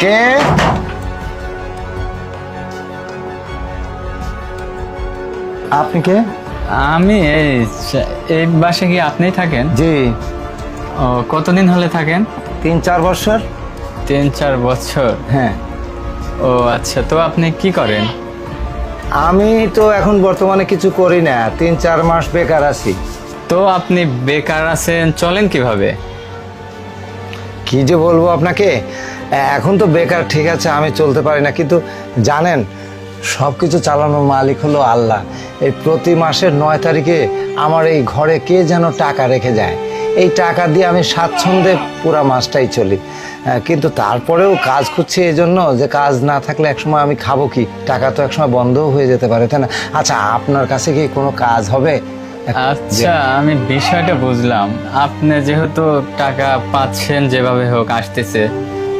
কে? আপনি কে? আমি এই বাসে কি আপনিই থাকেন? জি। ও, কতদিন হলে থাকেন? 3-4 বছর। 3-4 বছর? হ্যাঁ। ও আচ্ছা, তো আপনি কি করেন? আমি তো এখন বর্তমানে কিছু করি না, 3-4 মাস বেকার আছি। তো আপনি বেকার আছেন, চলেন কিভাবে? কি যে বলবো আপনাকে, এখন তো বেকার, ঠিক আছে আমি চলতে পারি না, কিন্তু জানেন সব কিছু চালানোর মালিক হলো আল্লাহ। এই প্রতি মাসের 9 তারিখে আমার এই ঘরে কে যেন টাকা রেখে যায়, এই টাকা দিয়ে আমি স্বাচ্ছন্দ্যে পুরা মাসটাই চলি। কিন্তু তারপরেও কাজ খুঁজছি এই জন্য যে কাজ না থাকলে একসময় আমি খাবো কি, টাকা তো একসময় বন্ধও হয়ে যেতে পারে, তাই না? আচ্ছা, আপনার কাছে কি কোনো কাজ হবে? আচ্ছা, আমি বিষয়টা বুঝলাম। আপনি যেহেতু টাকা পাচ্ছেন, যেভাবে হোক আসতেছে,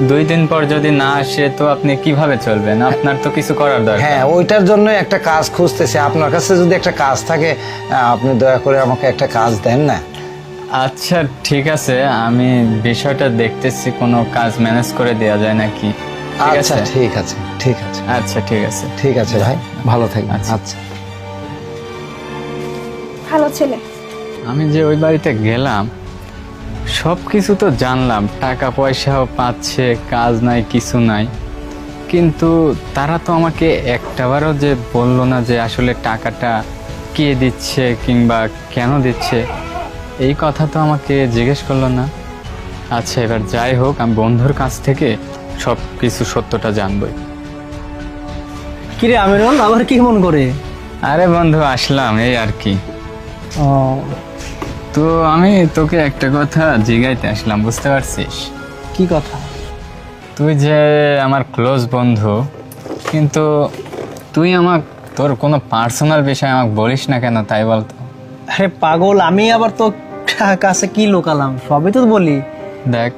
2 দিন পর যদি না আসে তো আপনি কিভাবে চলবেন? আপনার তো কিছু করার দরকার। হ্যাঁ, ওইটার জন্য একটা কাজ খুঁজতেছি। আপনার কাছে যদি একটা কাজ থাকে, আপনি দয়া করে আমাকে একটা কাজ দেন না? আচ্ছা ঠিক আছে, আমি বিষয়টা দেখতেছি, কোনো কাজ ম্যানেজ করে দেওয়া যায় নাকি। ঠিক আচ্ছা, আছে? ঠিক আছে, ঠিক আছে। আচ্ছা ঠিক আছে। ঠিক আছে ভাই, ভালো থাকবেন। আচ্ছা। আচ্ছা। ভালো ছেলে। আমি যে ওই বাড়িতে গেলাম, সব কিছু তো জানলাম, টাকা পয়সাও পাচ্ছে, কাজ নাই কিছু নাই, কিন্তু তারা তো আমাকে একটাবারও যে বললো না যে আসলে টাকাটা কে দিচ্ছে কিংবা কেন দিচ্ছে, এই কথা তো আমাকে জিজ্ঞেস করলো না। আচ্ছা, এবার যাই হোক, আমি বন্ধুর কাছ থেকে সব কিছু সত্যটা জানবই। কিরে আমিরুল, আবার কি মন করে? আরে বন্ধু, আসলাম এই আর কি। ও, তো আমি তোকে একটা কথা জিগাইতে আসলাম, বুঝতে পারছিস? কি কথা? তুই যে আমার ক্লোজ বন্ধু, কিন্তু তুই তোর কোনো পার্সোনাল বিষয় আমাকে বলিস না কেন, তাই বলতো? আরে পাগল, আমি আবার তো কাছে কি লোকালাম, সবই তো বলি। দেখ,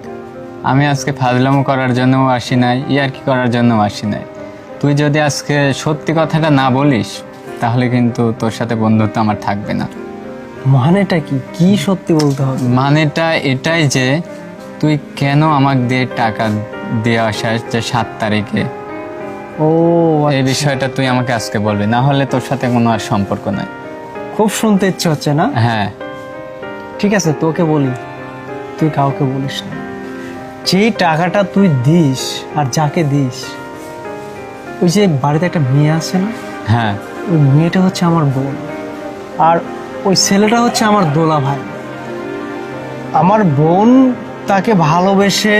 আমি আজকে ফাজলামো করার জন্যও আসি নাই, ইয়ার্কি করার জন্যও আসি নাই। তুই যদি আজকে সত্যি কথাটা না বলিস, তাহলে কিন্তু তোর সাথে বন্ধুত্ব আমার থাকবে না। মানেটা কি? কি সত্যি বলতে হবে? মানেটা এটাই যে তুই কেন আমাকে দিয়ে টাকা দিয়ে আসাস যে 7 তারিখে, ও এই আচ্ছা। বিষয়টা তুই আমাকে আজকে বলবি, না হলে তোর সাথে কোনো আর সম্পর্ক নাই। খুব শুনতে ইচ্ছে হচ্ছে না? হ্যাঁ। ঠিক আছে, তোকে বলি, তুই কাউকে বলিস না। যে টাকাটা তুই দিস আর যাকে দিস, ওই যে বাড়িতে একটা মেয়ে আছে না, হ্যাঁ। ওই মেয়েটা হচ্ছে আমার বোন, আর ওই ছেলেটা হচ্ছে আমার দোলা ভাই। আমার বোন তাকে ভালোবেসে